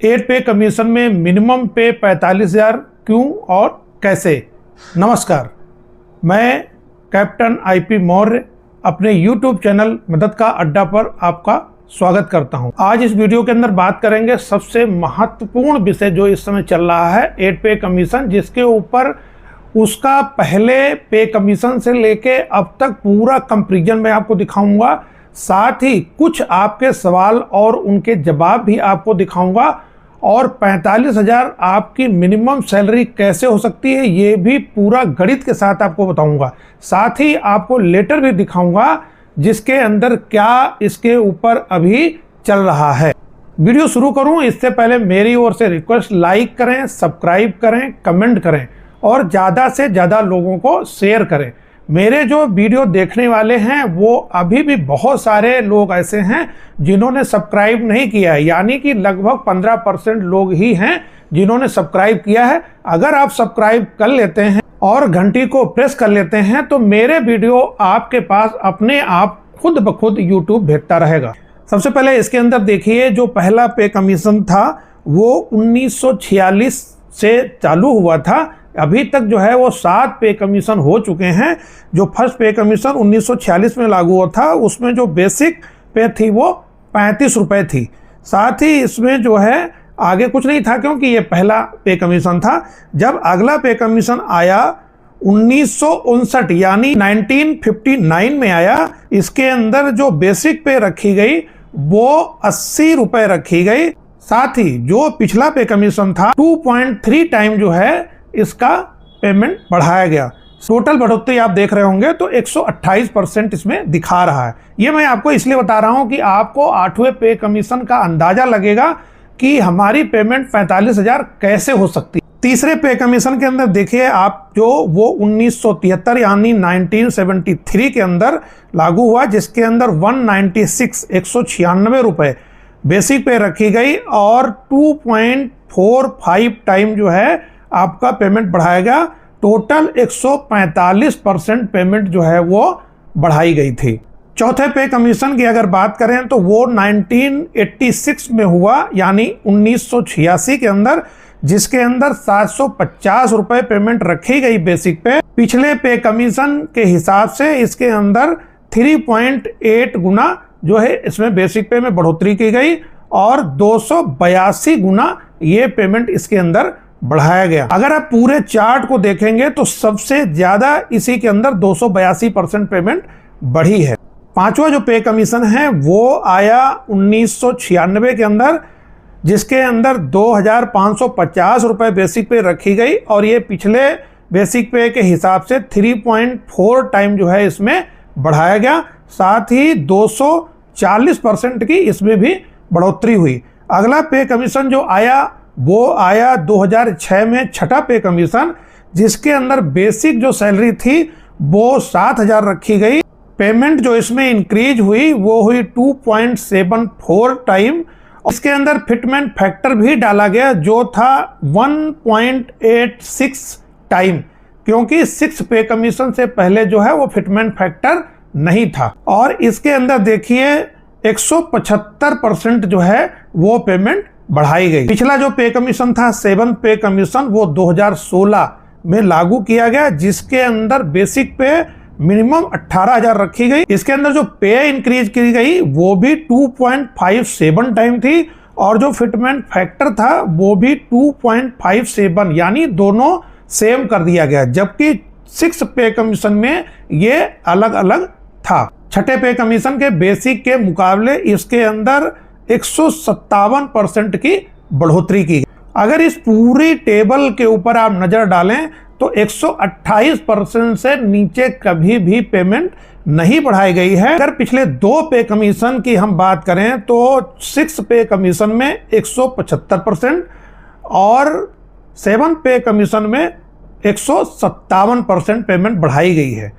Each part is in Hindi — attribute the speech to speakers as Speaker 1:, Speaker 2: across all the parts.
Speaker 1: 8 पे कमीशन में मिनिमम पे 45,000 क्यों और कैसे। नमस्कार, मैं कैप्टन आईपी मौर्य अपने YouTube चैनल मदद का अड्डा पर आपका स्वागत करता हूं। आज इस वीडियो के अंदर बात करेंगे सबसे महत्वपूर्ण विषय जो इस समय चल रहा है 8 पे कमीशन, जिसके ऊपर उसका पहले पे कमीशन से लेके अब तक पूरा कंपैरिजन मैं आपको दिखाऊंगा। साथ ही कुछ आपके सवाल और उनके जवाब भी आपको दिखाऊंगा और 45,000 आपकी मिनिमम सैलरी कैसे हो सकती है ये भी पूरा गणित के साथ आपको बताऊंगा। साथ ही आपको लेटर भी दिखाऊंगा जिसके अंदर क्या इसके ऊपर अभी चल रहा है। वीडियो शुरू करूं इससे पहले मेरी ओर से रिक्वेस्ट, लाइक करें, सब्सक्राइब करें, कमेंट करें और ज़्यादा से ज़्यादा लोगों को शेयर करें। मेरे जो वीडियो देखने वाले हैं वो अभी भी बहुत सारे लोग ऐसे हैं जिन्होंने सब्सक्राइब नहीं किया है, यानी कि लगभग 15% लोग ही हैं जिन्होंने सब्सक्राइब किया है। अगर आप सब्सक्राइब कर लेते हैं और घंटी को प्रेस कर लेते हैं तो मेरे वीडियो आपके पास अपने आप खुद ब खुद यूट्यूब भेजता रहेगा। सबसे पहले इसके अंदर देखिए, जो पहला पे कमीशन था वो 1946 से चालू हुआ था। अभी तक जो है वो 7 पे कमीशन हो चुके हैं। जो फर्स्ट पे कमीशन 1946 में लागू हुआ था उसमें जो बेसिक पे थी वो 35 रुपये थी। साथ ही इसमें जो है आगे कुछ नहीं था क्योंकि ये पहला पे कमीशन था। जब अगला पे कमीशन आया 1959 यानी 1959 में आया, इसके अंदर जो बेसिक पे रखी गई वो 80 रुपये रखी गई। साथ ही जो पिछला पे कमीशन था 2.3 टाइम जो है इसका पेमेंट बढ़ाया गया। टोटल बढ़ोतरी आप देख रहे होंगे तो 128% इसमें दिखा रहा है। ये मैं आपको इसलिए बता रहा हूं कि आपको 8वें पे कमीशन का अंदाजा लगेगा कि हमारी पेमेंट 45,000 कैसे हो सकती है। तीसरे पे कमीशन के अंदर देखिए आप, जो वो 1973 यानी 1973 के अंदर लागू हुआ, जिसके अंदर 196 रुपये बेसिक पे रखी गई और 2.45 टाइम जो है आपका पेमेंट बढ़ाया गया। टोटल 145% पेमेंट जो है वो बढ़ाई गई थी। चौथे पे कमीशन की अगर बात करें तो वो 1986 में हुआ यानी 1986 के अंदर, जिसके अंदर 750 रुपये पेमेंट रखी गई बेसिक पे। पिछले पे कमीशन के हिसाब से इसके अंदर 3.8 गुना जो है इसमें बेसिक पे में बढ़ोतरी की गई और 282 गुना ये पेमेंट इसके अंदर बढ़ाया गया। अगर आप पूरे चार्ट को देखेंगे तो सबसे ज्यादा इसी के अंदर 282% पेमेंट बढ़ी है। पांचवा जो पे कमीशन है वो आया 1996 के अंदर, जिसके अंदर 2,550 रुपये बेसिक पे रखी गई और ये पिछले बेसिक पे के हिसाब से 3.4 टाइम जो है इसमें बढ़ाया गया। साथ ही 240% की इसमें भी बढ़ोतरी हुई। अगला पे कमीशन जो आया वो आया 2006 में, छठा पे कमीशन, जिसके अंदर बेसिक जो सैलरी थी वो 7,000 रखी गई। पेमेंट जो इसमें इंक्रीज हुई वो हुई 2.74 टाइम। इसके अंदर फिटमेंट फैक्टर भी डाला गया जो था 1.86 टाइम, क्योंकि 6 पे कमीशन से पहले जो है वो फिटमेंट फैक्टर नहीं था। और इसके अंदर देखिए 175% जो है वो पेमेंट बढ़ाई गई। पिछला जो पे कमीशन था 7 पे कमीशन वो 2016 में लागू किया गया, जिसके अंदर बेसिक पे मिनिमम 18,000 रखी गई। इसके अंदर जो पे इंक्रीज की गई वो भी 2.57 टाइम थी और जो फिटमेंट फैक्टर था वो भी 2.57 यानी दोनों सेम कर दिया गया, जबकि 6 पे कमीशन में ये अलग अलग था। छठे पे कमीशन के बेसिक के मुकाबले इसके अंदर 157% की बढ़ोतरी की। अगर इस पूरी टेबल के ऊपर आप नजर डालें तो 128% से नीचे कभी भी पेमेंट नहीं बढ़ाई गई है। अगर पिछले 2 पे कमीशन की हम बात करें तो 6 पे कमीशन में 175% और 7 पे कमीशन में 157% पेमेंट बढ़ाई गई है।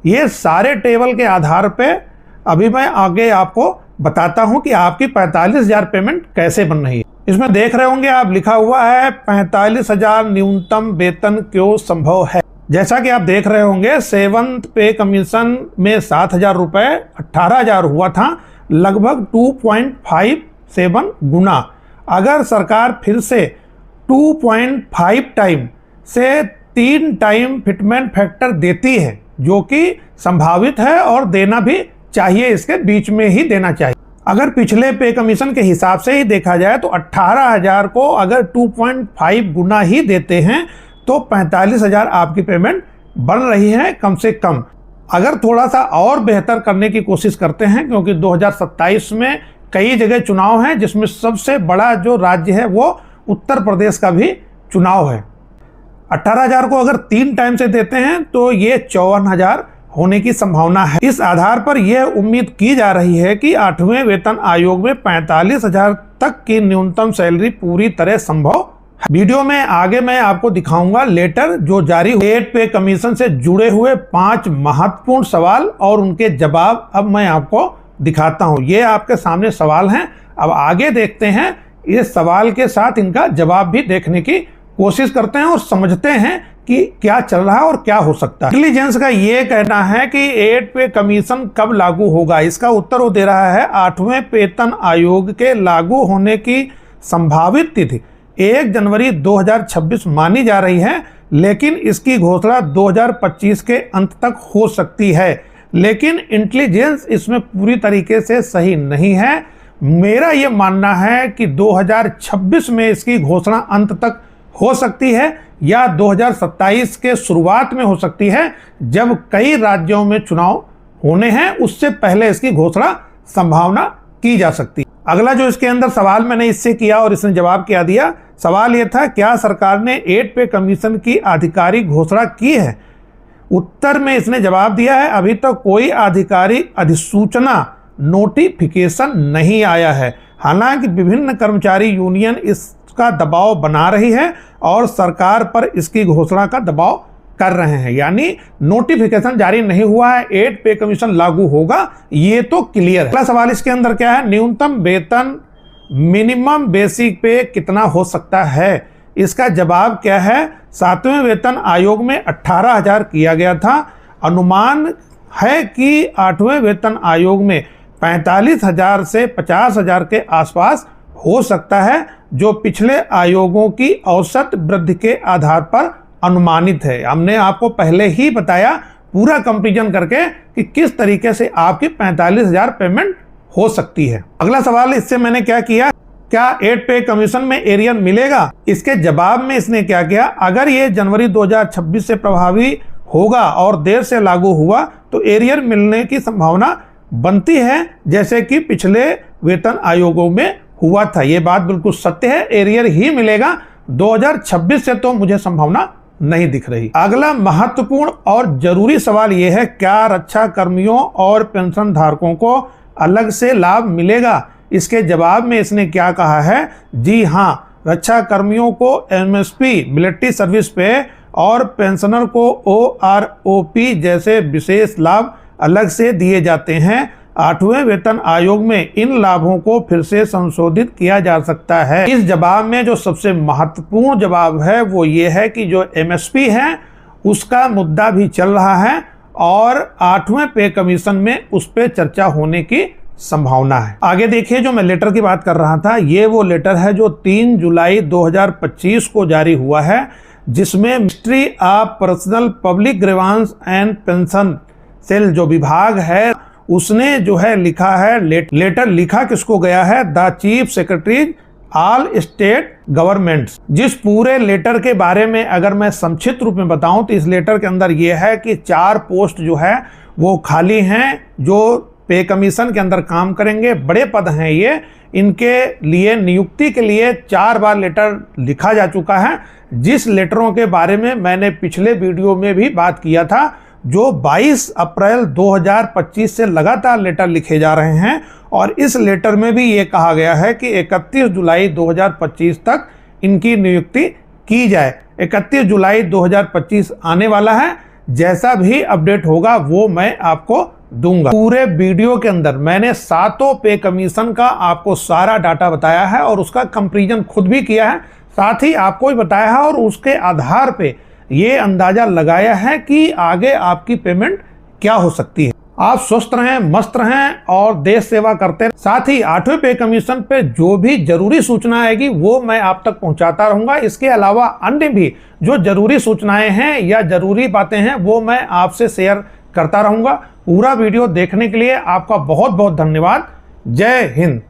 Speaker 1: ये सारे टेबल के आधार पे अभी मैं आगे आपको बताता हूं कि आपकी 45,000 पेमेंट कैसे बन रही है। इसमें देख रहे होंगे आप, लिखा हुआ है 45,000 न्यूनतम वेतन क्यों संभव है। जैसा कि आप देख रहे होंगे 7th पे कमीशन में 7,000 रुपये 18,000 हुआ था, लगभग 2.57 गुना। अगर सरकार फिर से 2.5 टाइम से 3 टाइम फिटमेंट फैक्टर देती है, जो कि संभावित है और देना भी चाहिए, इसके बीच में ही देना चाहिए। अगर पिछले पे कमीशन के हिसाब से ही देखा जाए तो 18,000 को अगर 2.5 गुना ही देते हैं तो 45,000 आपकी पेमेंट बन रही है कम से कम। अगर थोड़ा सा और बेहतर करने की कोशिश करते हैं, क्योंकि 2027 में कई जगह चुनाव हैं, जिसमें सबसे बड़ा जो राज्य है वो उत्तर प्रदेश का भी चुनाव है। 18,000 को अगर 3 टाइम से देते हैं तो ये 54,000 होने की संभावना है। इस आधार पर यह उम्मीद की जा रही है कि 8वें वेतन आयोग में 45,000 तक की न्यूनतम सैलरी पूरी तरह संभव है। वीडियो में आगे मैं आपको दिखाऊंगा लेटर जो जारी 8 पे कमीशन से जुड़े हुए 5 महत्वपूर्ण सवाल और उनके जवाब अब मैं आपको दिखाता हूं। ये आपके सामने सवाल हैं, अब आगे देखते हैं, इस सवाल के साथ इनका जवाब भी देखने की कोशिश करते हैं और समझते हैं कि क्या चल रहा है और क्या हो सकता है। इंटेलिजेंस का ये कहना है कि 8 पे कमीशन कब लागू होगा। इसका उत्तर वो दे रहा है 8वें वेतन आयोग के लागू होने की संभावित तिथि 1 जनवरी 2026 मानी जा रही है, लेकिन इसकी घोषणा 2025 के अंत तक हो सकती है। लेकिन इंटेलिजेंस इसमें पूरी तरीके से सही नहीं है। मेरा ये मानना है कि 2026 में इसकी घोषणा अंत तक हो सकती है या 2027 के शुरुआत में हो सकती है, जब कई राज्यों में चुनाव होने हैं, उससे पहले इसकी घोषणा संभावना की जा सकती है। अगला जो इसके अंदर सवाल मैंने इससे किया और इसने जवाब क्या दिया, सवाल यह था क्या सरकार ने 8 पे कमीशन की आधिकारिक घोषणा की है। उत्तर में इसने जवाब दिया है अभी तक कोई आधिकारिक अधिसूचना नोटिफिकेशन नहीं आया है। हालांकि विभिन्न कर्मचारी यूनियन इसका दबाव बना रही है और सरकार पर इसकी घोषणा का दबाव कर रहे हैं, यानी नोटिफिकेशन जारी नहीं हुआ है, 8 पे कमीशन लागू होगा, ये तो क्लियर है। अगला सवाल इसके अंदर क्या है, न्यूनतम वेतन मिनिमम बेसिक पे कितना हो सकता है। इसका जवाब क्या है, 7वें वेतन आयोग में 18,000 किया गया था। अनुमान है कि 8वें वेतन आयोग में 45,000 से 50,000 के आसपास हो सकता है, जो पिछले आयोगों की औसत वृद्धि के आधार पर अनुमानित है। हमने आपको पहले ही बताया पूरा कंपैरिजन करके कि किस तरीके से आपकी 45,000 पेमेंट हो सकती है। अगला सवाल इससे मैंने क्या किया, क्या 8 पे कमीशन में एरियर मिलेगा। इसके जवाब में इसने क्या किया, अगर ये जनवरी 2026 से प्रभावी होगा और देर से लागू हुआ तो एरियर मिलने की संभावना बनती है, जैसे कि पिछले वेतन आयोगों में हुआ था। ये बात बिल्कुल सत्य है, एरियर ही मिलेगा। 2026 से तो मुझे संभावना नहीं दिख रही। अगला महत्वपूर्ण और जरूरी सवाल यह है, क्या रक्षा कर्मियों और पेंशन धारकों को अलग से लाभ मिलेगा। इसके जवाब में इसने क्या कहा है, जी हाँ, रक्षा कर्मियों को एमएसपी मिलिट्री सर्विस पे और पेंशनर को ओआरओपी जैसे विशेष लाभ अलग से दिए जाते हैं। 8वें वेतन आयोग में इन लाभों को फिर से संशोधित किया जा सकता है। इस जवाब में जो सबसे महत्वपूर्ण जवाब है वो ये है कि जो एमएसपी है उसका मुद्दा भी चल रहा है और 8वें पे कमीशन में उस पर चर्चा होने की संभावना है। आगे देखिए, जो मैं लेटर की बात कर रहा था, ये वो लेटर है जो 3 जुलाई 2025 को जारी हुआ है, जिसमें ministry of personnel public grievance and pension cell जो विभाग है उसने जो है लिखा है, लेटर लिखा किसको गया है, the chief secretary all state governments. जिस पूरे लेटर के बारे में अगर मैं संक्षिप्त रूप में बताऊं तो इस लेटर के अंदर यह है कि 4 पोस्ट जो है वो खाली हैं, जो पे कमीशन के अंदर काम करेंगे, बड़े पद हैं ये, इनके लिए नियुक्ति के लिए 4 बार लेटर लिखा जा चुका है। जिस लेटरों के बारे में मैंने पिछले वीडियो में भी बात किया था, जो 22 अप्रैल 2025 से लगातार लेटर लिखे जा रहे हैं और इस लेटर में भी ये कहा गया है कि 31 जुलाई 2025 तक इनकी नियुक्ति की जाए। 31 जुलाई 2025 आने वाला है, जैसा भी अपडेट होगा वो मैं आपको दूंगा। पूरे वीडियो के अंदर मैंने 7 पे कमीशन का आपको सारा डाटा बताया है और उसका कंपैरिजन खुद भी किया है, साथ ही आपको भी बताया है और उसके आधार पे ये अंदाजा लगाया है कि आगे आपकी पेमेंट क्या हो सकती है। आप स्वस्थ रहें, मस्त रहें और देश सेवा करते रहें। साथ ही 8वें पे कमीशन पे जो भी जरूरी सूचना आएगी वो मैं आप तक पहुंचाता रहूंगा। इसके अलावा अन्य भी जो जरूरी सूचनाएं हैं या जरूरी बातें हैं वो मैं आपसे शेयर करता रहूंगा। पूरा वीडियो देखने के लिए आपका बहुत बहुत धन्यवाद। जय हिंद।